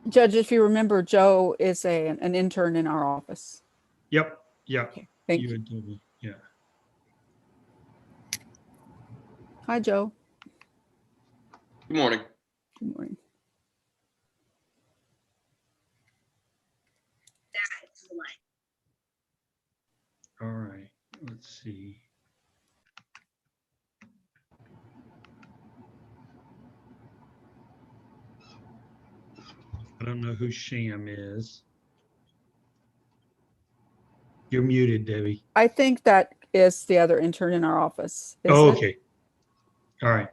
Judge, if you remember, Joe is an intern in our office. Yep. Yep. Okay, thank you. had told me. Yeah. Hi, Joe. Good morning. Good morning. All right. Let's see. I don't know who Sham is. You're muted, Debbie. I think that is the other intern in our office. Oh, isn't it? okay. All right.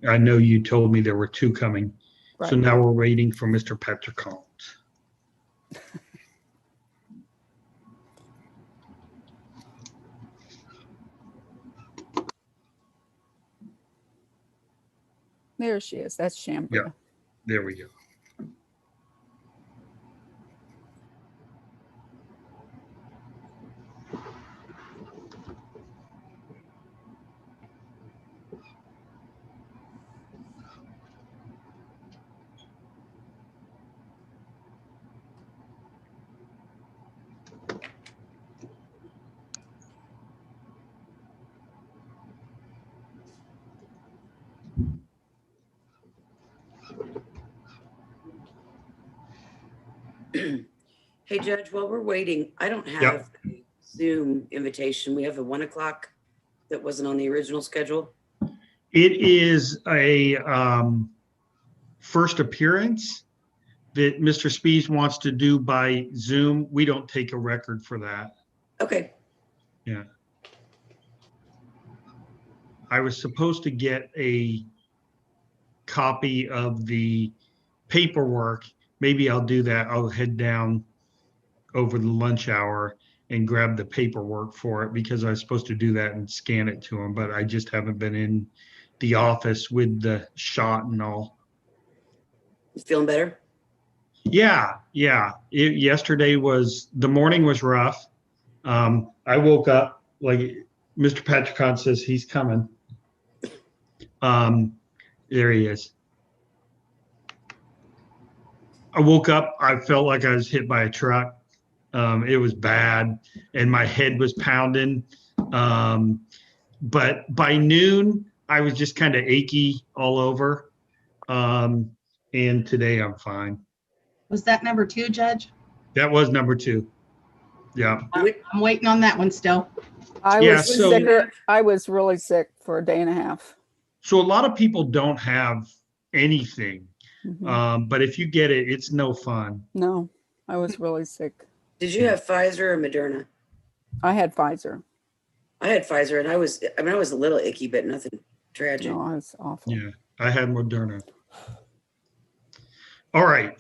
I know you told me there were two coming. So Right. now we're waiting for Mr. Patrick Collins. There she is. That's Shambria. Yeah. There we go. Hey, Judge, while we're waiting, I don't have Yep. a Zoom invitation. We have a 1 o'clock that wasn't on the original schedule. It is a first appearance that Mr. Spees wants to do by Zoom. We don't take a record for that. Okay. Yeah. I was supposed to get a copy of the paperwork. Maybe I'll do that. I'll head down over the lunch hour and grab the paperwork for it because I was supposed to do that and scan it to him, but I just haven't been in the office with the shot and all. You feeling better? Yeah. Yesterday the morning was rough. I woke up like Mr. Patricon says he's coming. There he is. I woke up, I felt like I was hit by a truck. It was bad and my head was pounding. But by noon, I was just kind of achy all over. And today I'm fine. Was that number 2, Judge? That was number 2. Yeah. I'm waiting on that one still. I was really sick for a day and a half. So a lot of people don't have anything. Mm-hmm. But if you get it, it's no fun. No, I was really sick. Did you have Pfizer or Moderna? I had Pfizer. I had Pfizer and I was a little icky, but nothing tragic. No, it was awful. Yeah, I had Moderna. All right,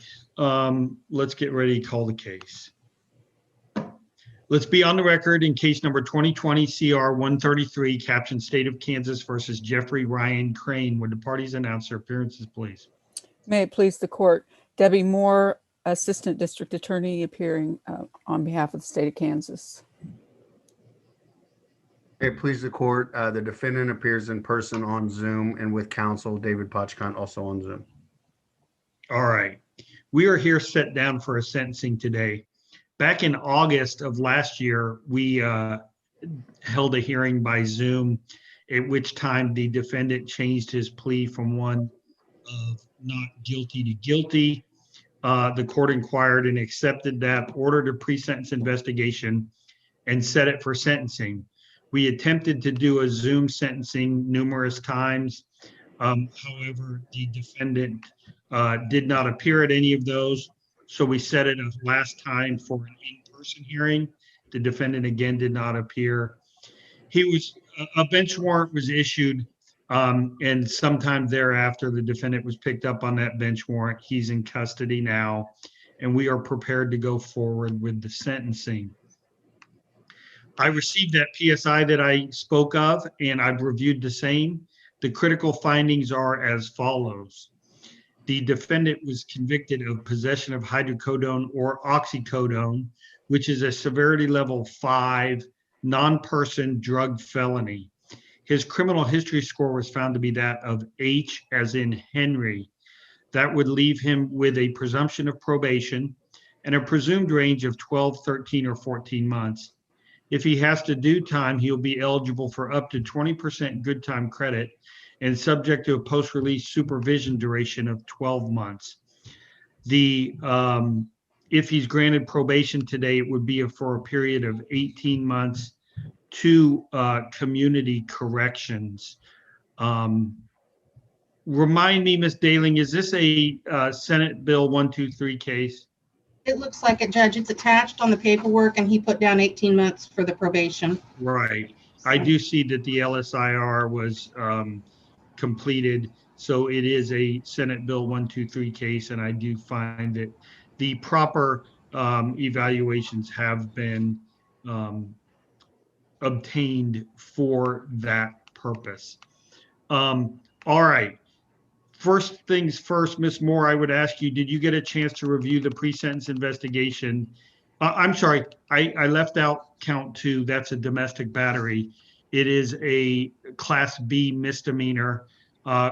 let's get ready to call the case. Let's be on the record in case number 2020-CR133, captioned State of Kansas versus Jeffrey Ryan Crane. Would the parties announce their appearances, please? May it please the court. Debbie Moore, Assistant District Attorney, appearing on behalf of the state of Kansas. May it please the court. The defendant appears in person on Zoom and with counsel, David Pachkan, also on Zoom. All right. We are here set down for a sentencing today. Back in August of last year, we held a hearing by Zoom, at which time the defendant changed his plea from one of not guilty to guilty. The court inquired and accepted that, ordered a pre-sentence investigation, and set it for sentencing. We attempted to do a Zoom sentencing numerous times. However, the defendant did not appear at any of those. So we set it as last time for an in-person hearing. The defendant again did not appear. A bench warrant was issued, and sometime thereafter, the defendant was picked up on that bench warrant. He's in custody now, and we are prepared to go forward with the sentencing. I received that PSI that I spoke of, and I've reviewed the same. The critical findings are as follows. The defendant was convicted of possession of hydrocodone or oxycodone, which is a severity level 5 non-person drug felony. His criminal history score was found to be that of H as in Henry. That would leave him with a presumption of probation and a presumed range of 12, 13, or 14 months. If he has to do time, he'll be eligible for up to 20% good time credit and subject to a post-release supervision duration of 12 months. If he's granted probation today, it would be for a period of 18 months to community corrections. Remind me, Ms. Daling, is this a Senate Bill 123 case? It looks like it, Judge. It's attached on the paperwork, and he put down 18 months for the probation. Right. I do see that the LSIR was completed. So it is a Senate Bill 123 case, and I do find that the proper evaluations have been obtained for that purpose. All right. First things first, Ms. Moore, I would ask you, did you get a chance to review the pre-sentence investigation? I'm sorry, I left out count 2. That's a domestic battery. It is a Class B misdemeanor.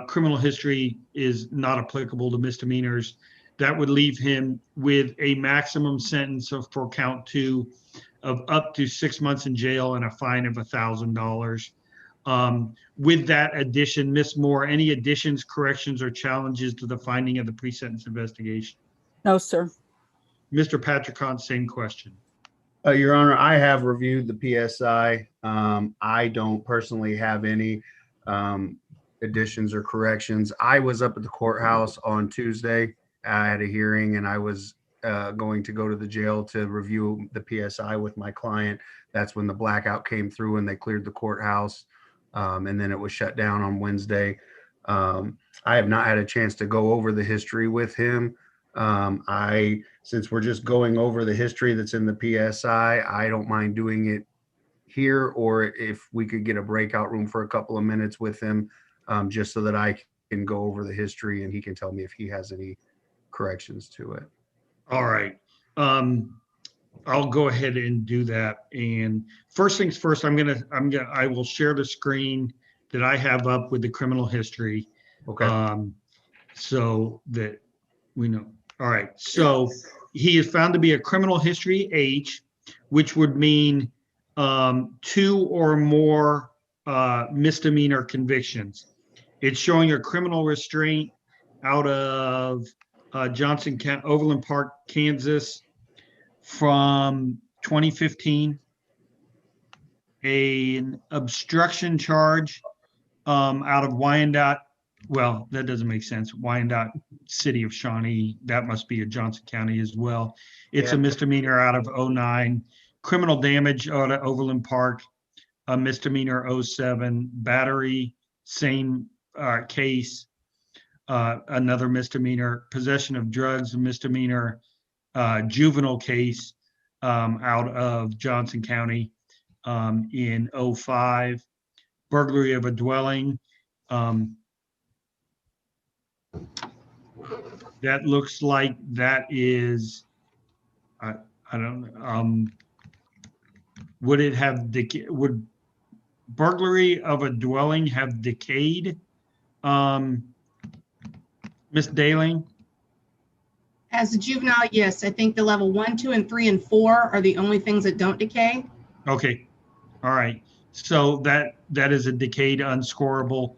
Criminal history is not applicable to misdemeanors. That would leave him with a maximum sentence for count 2 of up to 6 months in jail and a fine of $1,000. With that addition, Ms. Moore, any additions, corrections, or challenges to the finding of the pre-sentence investigation? No, sir. Mr. Patricon, same question. Your Honor, I have reviewed the PSI. I don't personally have any additions or corrections. I was up at the courthouse on Tuesday. I had a hearing, and I was going to go to the jail to review the PSI with my client. That's when the blackout came through and they cleared the courthouse. And then it was shut down on Wednesday. I have not had a chance to go over the history with him. Since we're just going over the history that's in the PSI, I don't mind doing it here, or if we could get a breakout room for a couple of minutes with him, just so that I can go over the history and he can tell me if he has any corrections to it. All right. I'll go ahead and do that. And first things first, I will share the screen that I have up with the criminal history. Okay. So that we know. All right. So he is found to be a criminal history H, which would mean 2 or more misdemeanor convictions. It's showing a criminal restraint out of Johnson County, Overland Park, Kansas, from 2015, an obstruction charge out of Wyandotte. Well, that doesn't make sense. Wyandotte, City of Shawnee, that must be a Johnson County as well. It's a misdemeanor out of 09. Criminal damage out of Overland Park, a misdemeanor 07. Battery, same case, another misdemeanor. Possession of drugs, a misdemeanor. Juvenile case out of Johnson County in 05. Burglary of a dwelling. That looks like that is, I don't know, would it have, would burglary of a dwelling have decayed? Ms. Daling? As a juvenile, yes, I think the level 1, 2, and 3, and 4 are the only things that don't decay. Okay, all right. So that is a decayed, unscorable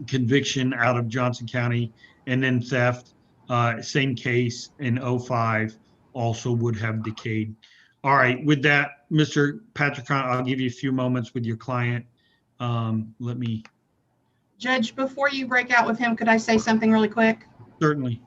conviction out of Johnson County, and then theft, same case in 05, also would have decayed. All right, with that, Mr. Patricon, I'll give you a few moments with your client. Let me. Judge, before you break out with him, could I say something really quick? Certainly.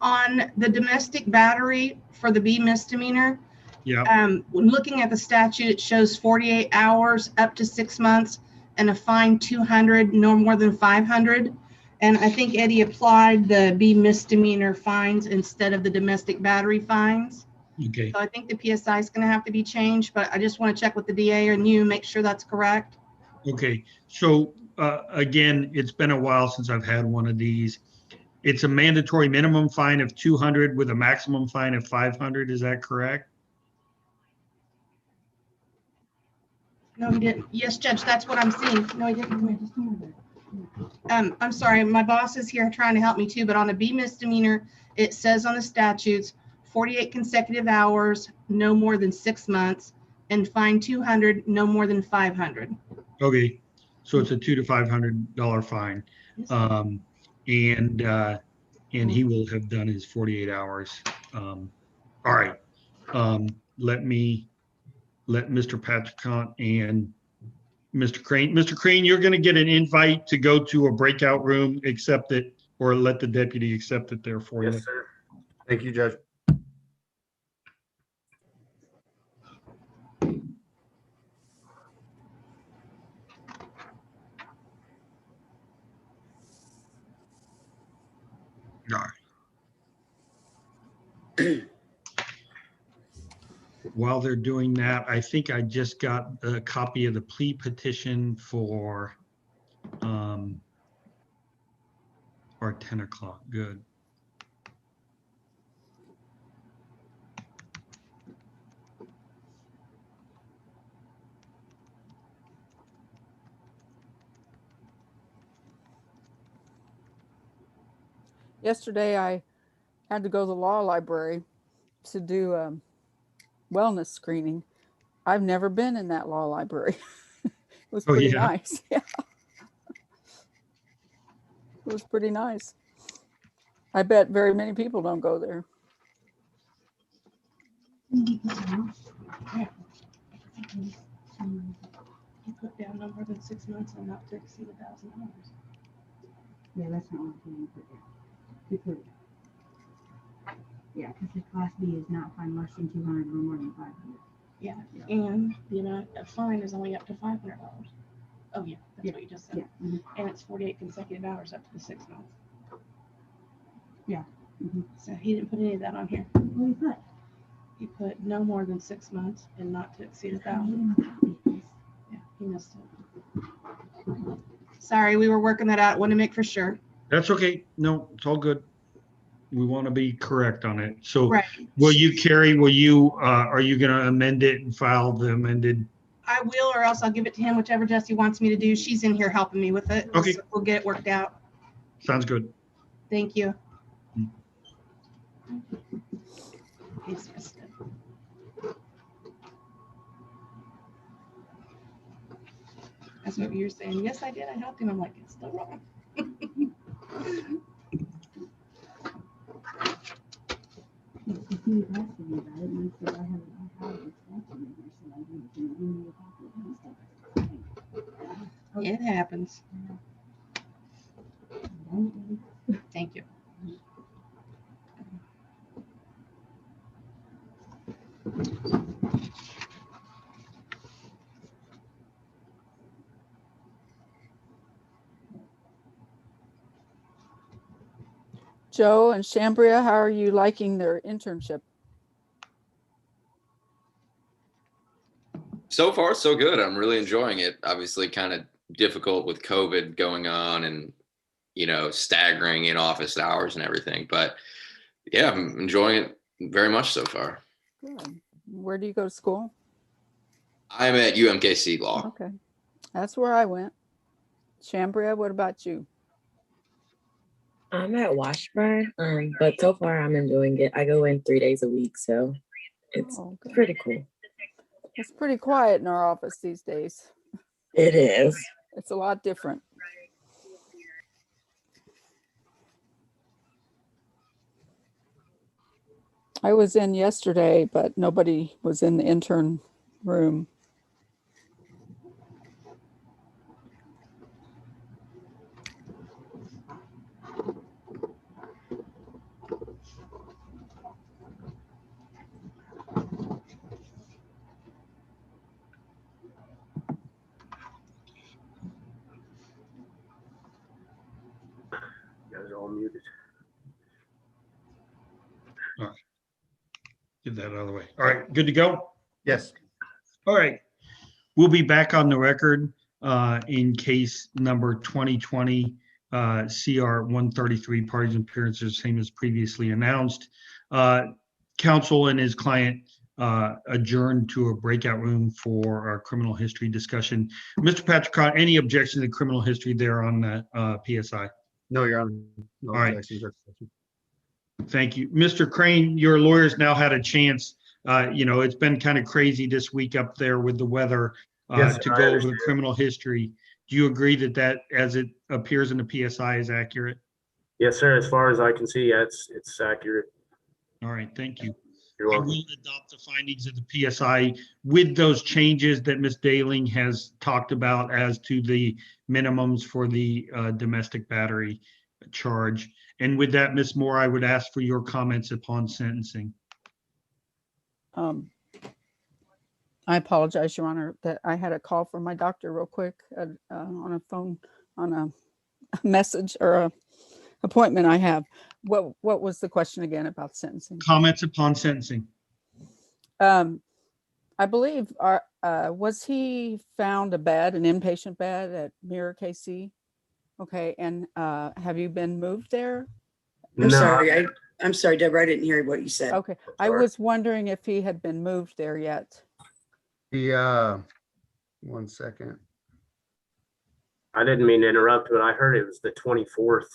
On the domestic battery for the B misdemeanor, when looking at the statute, it shows 48 hours up to 6 months and a fine 200, no more than 500. And I think Eddie applied the B misdemeanor fines instead of the domestic battery fines. Okay. So I think the PSI is going to have to be changed, but I just want to check with the DA and you, make sure that's correct. Okay. So again, it's been a while since I've had one of these. It's a mandatory minimum fine of 200 with a maximum fine of 500. Is that correct? No, he didn't. Yes, Judge, that's what I'm seeing. No, he didn't. Just a minute. I'm sorry, my boss is here trying to help me too, but on a B misdemeanor, it says on the statutes, 48 consecutive hours, no more than 6 months, and fine 200, no more than 500. Okay, so it's a $200 to $500 fine. And he will have done his 48 hours. All right. Let Mr. Patricant and Mr. Crane, you're going to get an invite to go to a breakout room, accept it, or let the deputy accept it there for you. Yes, sir. Thank you, Judge. All right. While they're doing that, I think I just got a copy of the plea petition for or 10 o'clock. Good. Yesterday, I had to go to the law library to do a wellness screening. I've never been in that law library. It was Oh, pretty yeah? nice. Yeah. It was pretty nice. I bet very many people don't go there. You put down no more than 6 months and not to exceed $1,000. Yeah, that's not what you put down. You put, yeah, because the class B is not fine less than 200 or more than 500. Yeah, and the amount of fine is only up to $500. Oh yeah, that's Yeah. what you just said. Yeah. Mm-hmm. And it's 48 consecutive hours up to the 6 months. Yeah. Mm-hmm. So he didn't put any of that on here. What do you put? He put no more than 6 months and not to exceed 1,000. Yeah, he missed it. Sorry, we were working that out. Want to make for sure. That's okay. No, it's all good. We want to be correct on it. So Right. will you, Carrie, are you going to amend it and file the amended? I will, or else I'll give it to him, whichever Jesse wants me to do. She's in here helping me with it. Okay. So we'll get it worked out. Sounds good. Thank you. Mm. He's missed it. That's what you're saying. Yes, I did. I helped him. I'm like, it's still wrong. He asked me about it, and I said, I have an extension in here, so I didn't give me a copy of it. It happens. Thank you. Joe and Shambria, how are you liking their internship? So far, so good. I'm really enjoying it. Obviously, kind of difficult with COVID going on and, staggering in office hours and everything. But yeah, I'm enjoying it very much so far. Good. Where do you go to school? I'm at UMKC Law. Okay. That's where I went. Shambria, what about you? I'm at Washburn, but so far I'm enjoying it. I go in 3 days a week, so it's good. pretty cool. It's pretty quiet in our office these days. It is. It's a lot different. I was in yesterday, but nobody was in the intern room. You guys are all muted. All right. Get that out of the way. All right. Good to go? Yes. All right. We'll be back on the record in case number 2020 CR133, parties and appearances, same as previously announced. Counsel and his client adjourn to a breakout room for our criminal history discussion. Mr. Patrick, any objection to criminal history there on the PSI? No, Your Honor. No All right. objections or questions. Thank you. Mr. Crane, your lawyers now had a chance. It's been kind of crazy this week up there with the weather Yes, to sir, I go over the understand. criminal history. Do you agree that as it appears in the PSI is accurate? Yes, sir. As far as I can see, yeah, it's accurate. All right, thank you. You're I welcome. will adopt the findings of the PSI with those changes that Ms. Daling has talked about as to the minimums for the domestic battery charge. And with that, Ms. Moore, I would ask for your comments upon sentencing. I apologize, Your Honor, that I had a call from my doctor real quick on a phone, on a message or a appointment I have. What was the question again about sentencing? Comments upon sentencing. I believe was he found an inpatient bed at Mirror KC? Okay, and have you been moved there? I'm No, sorry. I'm sorry, Deborah. I didn't hear what you said. Okay, I sorry. was wondering if he had been moved there yet. The 1 second. I didn't mean to interrupt, but I heard it was the 24th.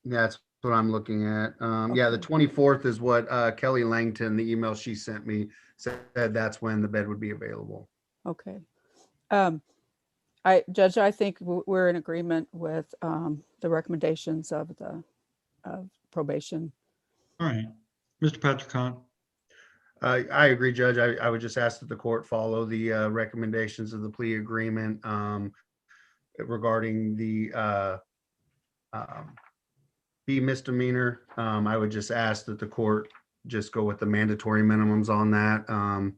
That's what I'm looking at. Yeah, the 24th is what Kelly Langton, the email she sent me, said that's when the bed would be available. Okay. Judge, I think we're in agreement with the recommendations of probation. All right. Mr. Patrick Hunt. I agree, Judge. I would just ask that the court follow the recommendations of the plea agreement regarding the B misdemeanor. I would just ask that the court just go with the mandatory minimums on that.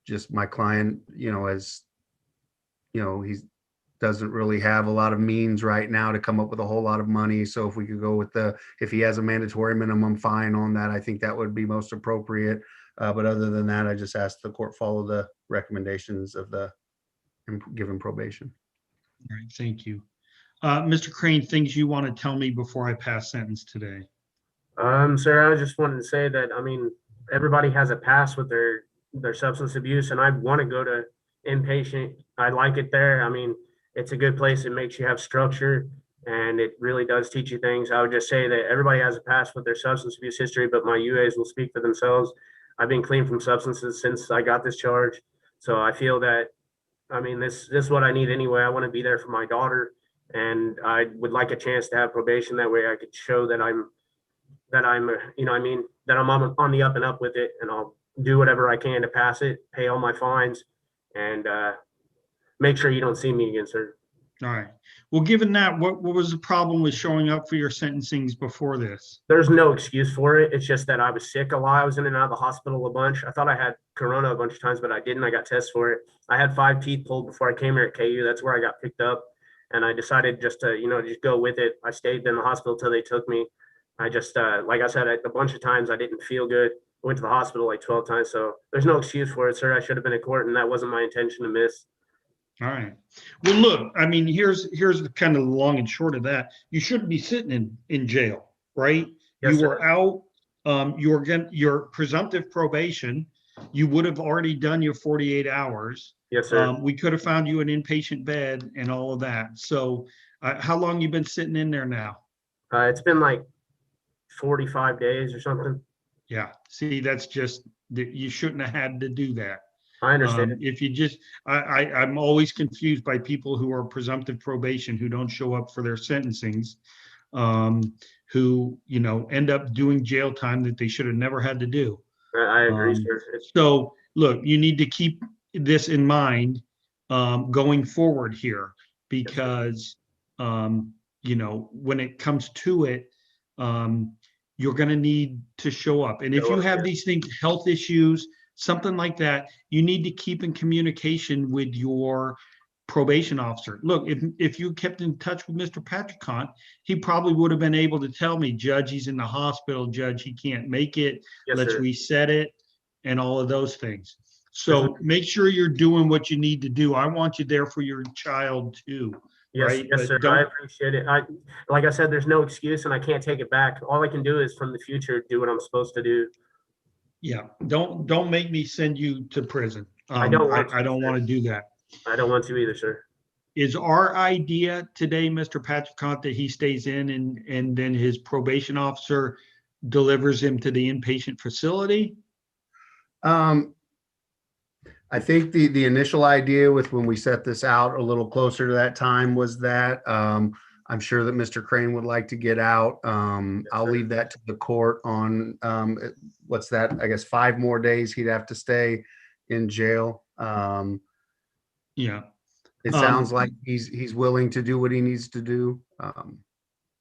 Just my client, as he doesn't really have a lot of means right now to come up with a whole lot of money. So if we could go with if he has a mandatory minimum fine on that, I think that would be most appropriate. But other than that, I just ask the court follow the recommendations of the given probation. All right, thank you. Mr. Crane, things you want to tell me before I pass sentence today? Sir, I just wanted to say that, everybody has a past with their substance abuse, and I want to go to inpatient. I like it there. It's a good place. It makes you have structure, and it really does teach you things. I would just say that everybody has a past with their substance abuse history, but my UAs will speak for themselves. I've been clean from substances since I got this charge. So I feel that, this is what I need anyway. I want to be there for my daughter, and I would like a chance to have probation. That way I could show that I'm that I'm on the up and up with it, and I'll do whatever I can to pass it, pay all my fines, and make sure you don't see me again, sir. All right. Well, given that, what was the problem with showing up for your sentencings before this? There's no excuse for it. It's just that I was sick a lot. I was in and out of the hospital a bunch. I thought I had corona a bunch of times, but I didn't. I got tests for it. I had 5 teeth pulled before I came here at KU. That's where I got picked up. And I decided just to, just go with it. I stayed in the hospital till they took me. I just, like I said, a bunch of times I didn't feel good. I went to the hospital like 12 times. So there's no excuse for it, sir. I should have been in court, and that wasn't my intention to miss. All right. Well, look, here's the kind of long and short of that. You shouldn't be sitting in jail, right? Yes, you sir. were out. Your presumptive probation. You would have already done your 48 hours. Yes, sir. We could have found you an inpatient bed and all of that. So, how long you been sitting in there now? It's been like 45 days or something. Yeah. See, that's just you shouldn't have had to do that. I understand. If you just, I'm always confused by people who are presumptive probation who don't show up for their sentencings, who end up doing jail time that they should have never had to do. I agree, sir. So look, you need to keep this in mind going forward here, because when it comes to it, you're going to need to show up. And if you have these things, health issues, something like that, you need to keep in communication with your probation officer. Look, if you kept in touch with Mr. Patrick Hunt, he probably would have been able to tell me, Judge, he's in the hospital, Judge, he can't make it. Yes, Let's sir. reset it and all of those things. So make sure you're doing what you need to do. I want you there for your child too. Yes, right? yes, sir. I appreciate it. Like I said, there's no excuse, and I can't take it back. All I can do is from the future do what I'm supposed to do. Yeah, don't make me send you to prison. I don't want to. I don't want to do that. I don't want to either, sir. Is our idea today, Mr. Patrick, that he stays in and then his probation officer delivers him to the inpatient facility? I think the initial idea with when we set this out a little closer to that time was that I'm sure that Mr. Crane would like to get out. I'll leave that to the court on what's that? I guess 5 more days he'd have to stay in jail. Yeah. It sounds like he's willing to do what he needs to do.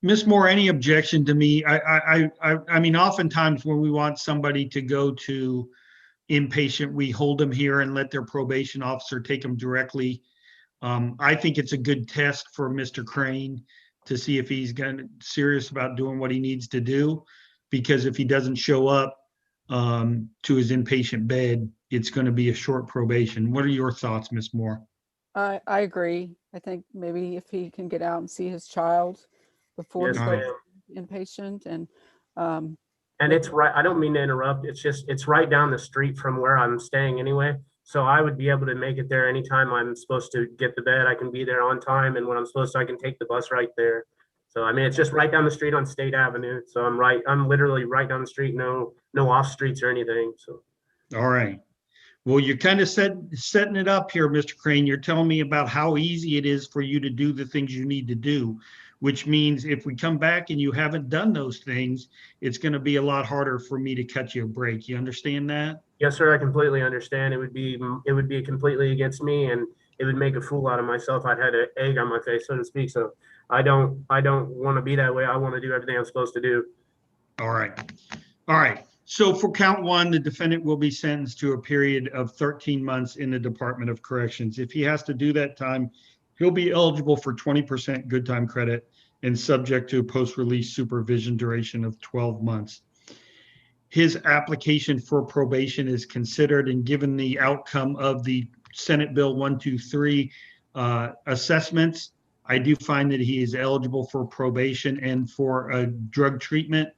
Ms. Moore, any objection to me? I mean, oftentimes when we want somebody to go to inpatient, we hold them here and let their probation officer take them directly. I think it's a good test for Mr. Crane to see if he's serious about doing what he needs to do, because if he doesn't show up to his inpatient bed, it's going to be a short probation. What are your thoughts, Ms. Moore? I agree. I think maybe if he can get out and see his child before Yes, he ma'am. goes inpatient, and And it's right, I don't mean to interrupt. It's right down the street from where I'm staying anyway. So I would be able to make it there anytime I'm supposed to get to bed. I can be there on time. And when I'm supposed to, I can take the bus right there. So, I mean, it's just right down the street on State Avenue. So I'm literally right down the street, no off streets or anything. So. All right. Well, you're kind of setting it up here, Mr. Crane. You're telling me about how easy it is for you to do the things you need to do, which means if we come back and you haven't done those things, it's going to be a lot harder for me to cut you a break. You understand that? Yes, sir. I completely understand. It would be completely against me, and it would make a fool out of myself. I'd had an egg on my face, so to speak. So I don't want to be that way. I want to do everything I'm supposed to do. All right. All right. So for count 1, the defendant will be sentenced to a period of 13 months in the Department of Corrections. If he has to do that time, he'll be eligible for 20% good time credit and subject to a post-release supervision duration of 12 months. His application for probation is considered, and given the outcome of the Senate Bill 123 assessments, I do find that he is eligible for probation and for a drug treatment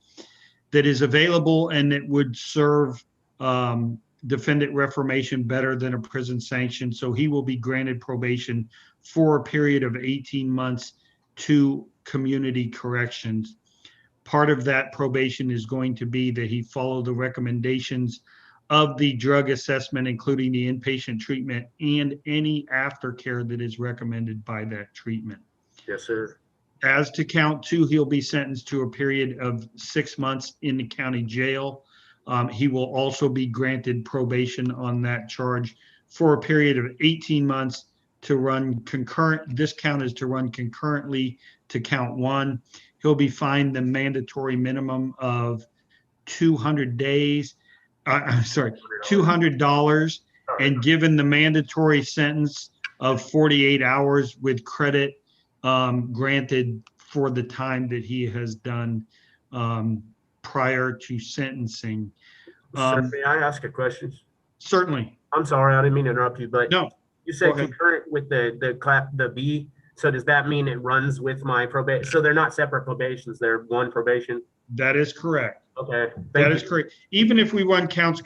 that is available and that would serve defendant reformation better than a prison sanction. So he will be granted probation for a period of 18 months to community corrections. Part of that probation is going to be that he follow the recommendations of the drug assessment, including the inpatient treatment and any aftercare that is recommended by that treatment. Yes, sir. As to count 2, he'll be sentenced to a period of 6 months in the county jail. He will also be granted probation on that charge for a period of 18 months to run concurrent. This count is to run concurrently to count 1. He'll be fined the mandatory minimum of 200 days. $200, and given the mandatory sentence of 48 hours with credit granted for the time that he has done prior to sentencing. Sir, may I ask a question? Certainly. I'm sorry, I didn't mean to interrupt you, but no, you said concurrent with the B. So does that mean it runs with my probation? So they're not separate probations; they're one probation. That is correct. Okay, that is correct. Even if we run counts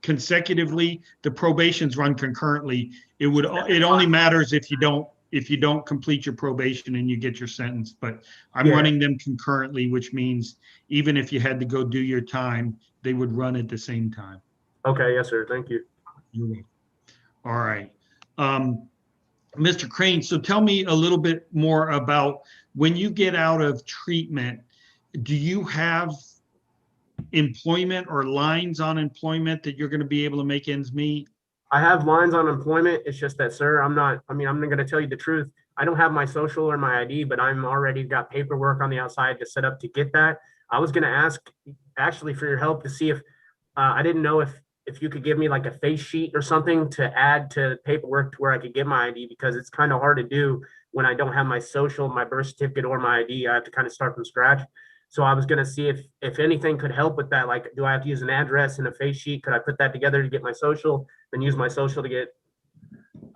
consecutively, the probations run concurrently. It only matters if you don't complete your probation and you get your sentence. But I'm running them concurrently, which means even if you had to go do your time, they would run at the same time. Okay, yes, sir. Thank you. You're welcome. All right. Mr. Crane, so tell me a little bit more about when you get out of treatment, do you have employment or lines on employment that you're going to be able to make ends meet? I have lines on employment. It's just that, sir, I'm not going to tell you the truth. I don't have my social or my ID, but I'm already got paperwork on the outside to set up to get that. I was going to ask actually for your help to see if I didn't know if you could give me like a face sheet or something to add to paperwork to where I could get my ID, because it's kind of hard to do when I don't have my social, my birth certificate, or my ID. I have to kind of start from scratch. So I was going to see if anything could help with that. Like, do I have to use an address and a face sheet? Could I put that together to get my social, then use my social to get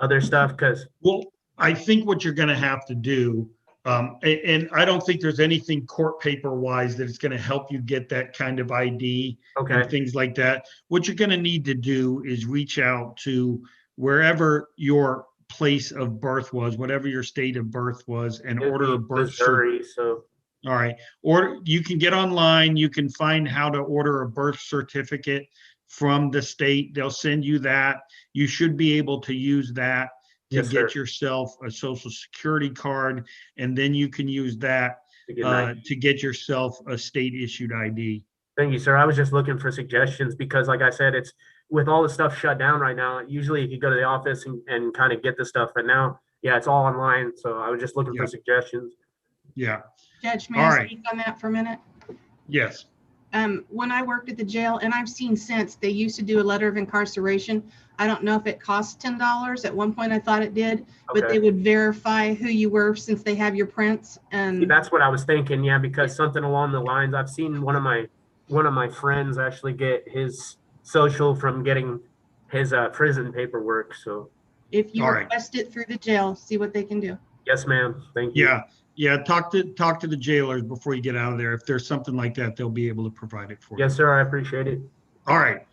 other stuff? Well, I think what you're going to have to do And I don't think there's anything court paper wise that is going to help you get that kind of ID Okay. and things like that. What you're going to need to do is reach out to wherever your place of birth was, whatever your state of birth was, and It'd order a be birth certificate. Missouri, so All right. Or you can get online, you can find how to order a birth certificate from the state. They'll send you that. You should be able to use that to yes, get sir. yourself a social security card, and then you can use that To get an ID. to get yourself a state issued ID. Thank you, sir. I was just looking for suggestions because, like I said, it's with all the stuff shut down right now. Usually, you could go to the office and kind of get the stuff, but now, yeah, it's all online. So I was just looking for Yep. suggestions. Yeah. Judge, may All I right. speak on that for a minute? Yes. When I worked at the jail, and I've seen since, they used to do a letter of incarceration. I don't know if it costs $10. At one point, I thought it did, but Okay. they would verify who you were since they have your prints. See, And that's what I was thinking. Yeah, because something along the lines, I've seen one of my friends actually get his social from getting his prison paperwork. So if you All right. request it through the jail, see what they can do. yes, ma'am. Thank you. Yeah. Yeah. Talk to the jailers before you get out of there. If there's something like that, they'll be able to provide it for you. Yes, sir. I appreciate it. All right.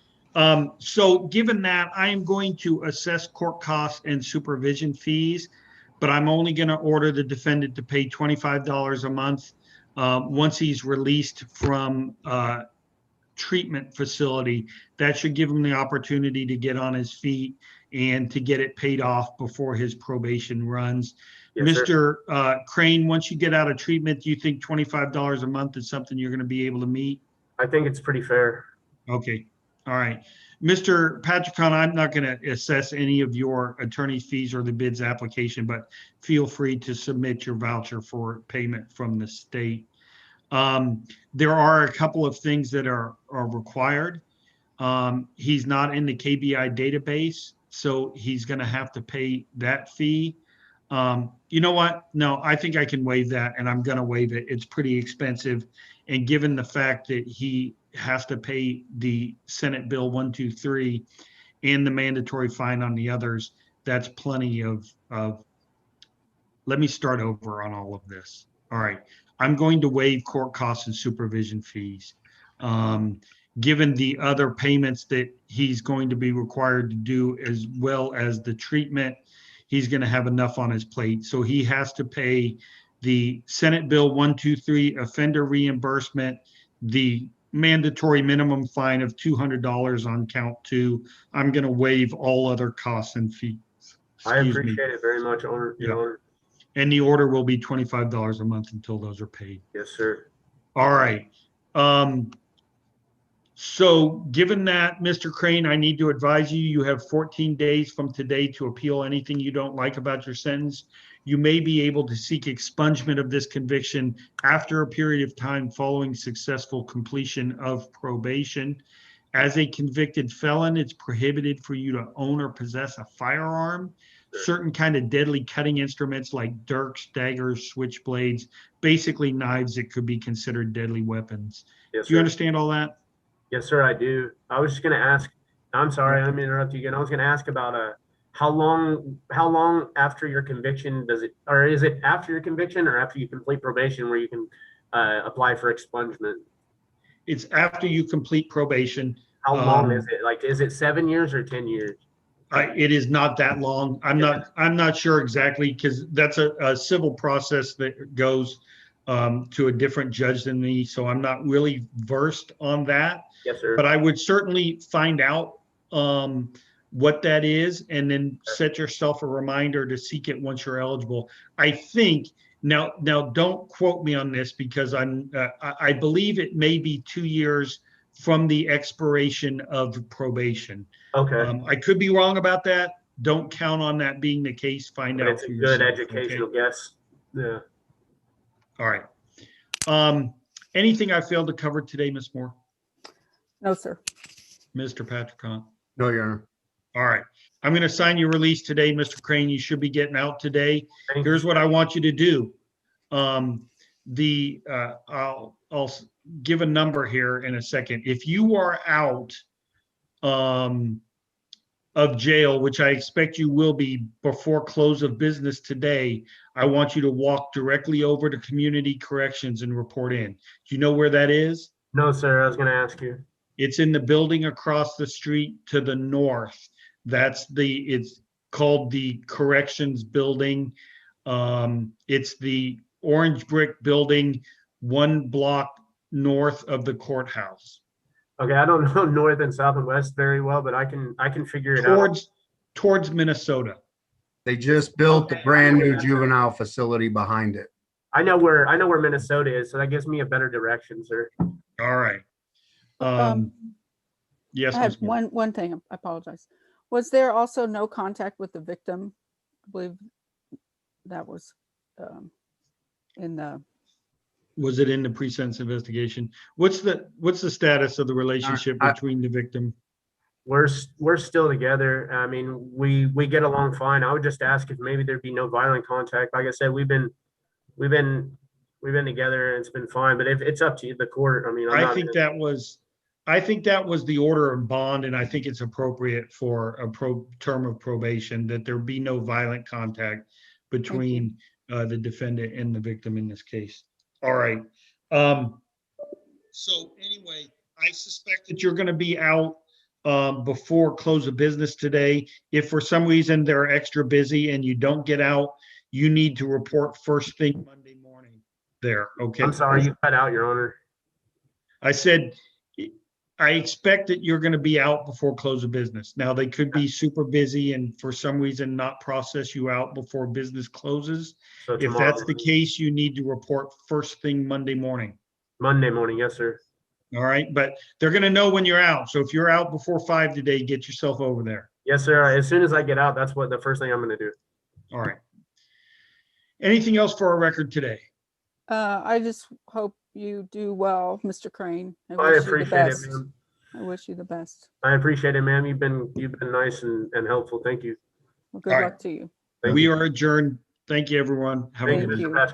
So given that, I am going to assess court costs and supervision fees, but I'm only going to order the defendant to pay $25 a month once he's released from treatment facility. That should give him the opportunity to get on his feet and to get it paid off before his probation runs. Yes, sir. Mr. Crane, once you get out of treatment, do you think $25 a month is something you're going to be able to meet? I think it's pretty fair. Okay. All right. Mr. Patricon, I'm not going to assess any of your attorney fees or the bids application, but feel free to submit your voucher for payment from the state. There are a couple of things that are required. He's not in the KBI database, so he's going to have to pay that fee. You know what? No, I think I can waive that, and I'm going to waive it. It's pretty expensive. And given the fact that he has to pay the Senate Bill 123 and the mandatory fine on the others, that's plenty of let me start over on all of this. All right. I'm going to waive court costs and supervision fees. Given the other payments that he's going to be required to do, as well as the treatment, he's going to have enough on his plate. So he has to pay the Senate Bill 123 offender reimbursement, the mandatory minimum fine of $200 on count 2. I'm going to waive all other costs and fees. I appreciate it very much, Your Honor. And the order will be $25 a month until those are paid. Yes, sir. All right. So given that, Mr. Crane, I need to advise you, you have 14 days from today to appeal anything you don't like about your sentence. You may be able to seek expungement of this conviction after a period of time following successful completion of probation. As a convicted felon, it's prohibited for you to own or possess a firearm. Certain kind of deadly cutting instruments like dirks, daggers, switchblades, basically knives that could be considered deadly weapons. Yes, Do you sir. understand all that? Yes, sir, I do. I was just going to ask, I'm sorry, let me interrupt you again. I was going to ask about how long after your conviction does it, or is it after your conviction or after you complete probation where you can apply for expungement? It's after you complete probation. How long is it? Like, is it 7 years or 10 years? It is not that long. I'm not sure exactly, because that's a civil process that goes to a different judge than me. So I'm not really versed on that. Yes, sir. But I would certainly find out what that is, and then set yourself a reminder to seek it once you're eligible. I think now don't quote me on this, because I believe it may be 2 years from the expiration of probation. Okay. I could be wrong about that. Don't count on that being the case. Find out It's a for good yourself. educational guess. Yeah. All right. Anything I failed to cover today, Ms. Moore? No, sir. Mr. Patricon? No, Your Honor. All right. I'm going to sign your release today, Mr. Crane. You should be getting out today. Thank Here's you. what I want you to do. I'll give a number here in a second. If you are out of jail, which I expect you will be before close of business today, I want you to walk directly over to Community Corrections and report in. Do you know where that is? No, sir, I was gonna ask you. It's in the building across the street to the north. It's called the Corrections Building. It's the orange brick building, 1 block north of the courthouse. Okay, I don't know north and south and west very well, but I can figure it out. Towards Minnesota. They just built a brand new juvenile facility behind it. I know where Minnesota is, so that gives me a better direction, sir. All right. Yes. I had Ms. Moore. one thing. I apologize. Was there also no contact with the victim? I believe that was in the. Was it in the pre-sentence investigation? What's the status of the relationship between the victim? We're still together. I mean, we get along fine. I would just ask if maybe there'd be no violent contact. Like I said, we've been together and it's been fine. But if it's up to the court, I mean, I think that was the order of bond, and I think it's appropriate for a term of probation that there be no violent contact between the defendant and the victim in this case. All right. So anyway, I suspect that you're going to be out before close of business today. If for some reason they're extra busy and you don't get out, you need to report first thing Monday morning there. Okay. I'm sorry, you cut out, Your Honor. I said, I expect that you're going to be out before close of business. Now, they could be super busy and for some reason not process you out before business closes. So If that's the case, you need to report first thing Monday morning. Monday morning, yes, sir. All right, but they're going to know when you're out. So if you're out before 5 today, get yourself over there. Yes, sir. As soon as I get out, that's what the first thing I'm going to do. All right. Anything else for our record today? I just hope you do well, Mr. Crane. I wish you the appreciate it, best. ma'am. I wish you the best. I appreciate it, ma'am. You've been nice and helpful. Thank you. Well, good All luck right. to you. Thank We you. are adjourned. Thank you, everyone. Have a Thank good you, night. Mr. Pascal.